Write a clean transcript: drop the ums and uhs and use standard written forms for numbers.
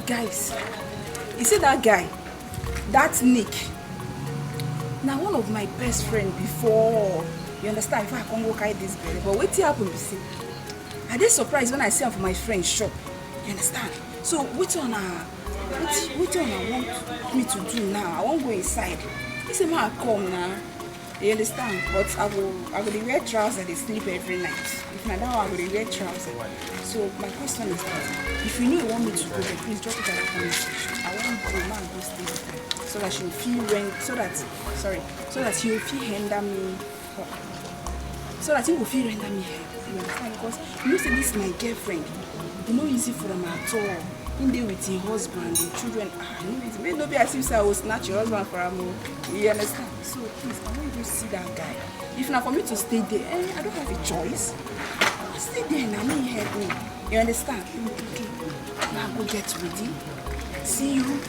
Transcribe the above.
Guys, you see that guy, that Nick. Now one of my best friend before, you understand, before I come go carry this belly. But what happened, you see? I dey surprised when I see him for my friend's shop. You understand? So what on I want me to do now? I won't go inside. He say, "Ma, come now." You understand? But I will wear trousers. They sleep every night. If not that, I will wear trousers. So my question is that if you know you want me to go there, please drop it at the comment section. I want to go now and go stay with her so that she will feel so that he will feel render me help. So that he will feel render me help. You understand? Because you know, say this is my girlfriend. It's not easy for them at all. In there with your husband, the children. It may not be as if I will snatch your husband for a moment. You understand? So please, I want you to see that guy. If not for me to stay there, I don't have a choice. I'll stay there and I need help me. You understand? Okay. Now go get ready. See you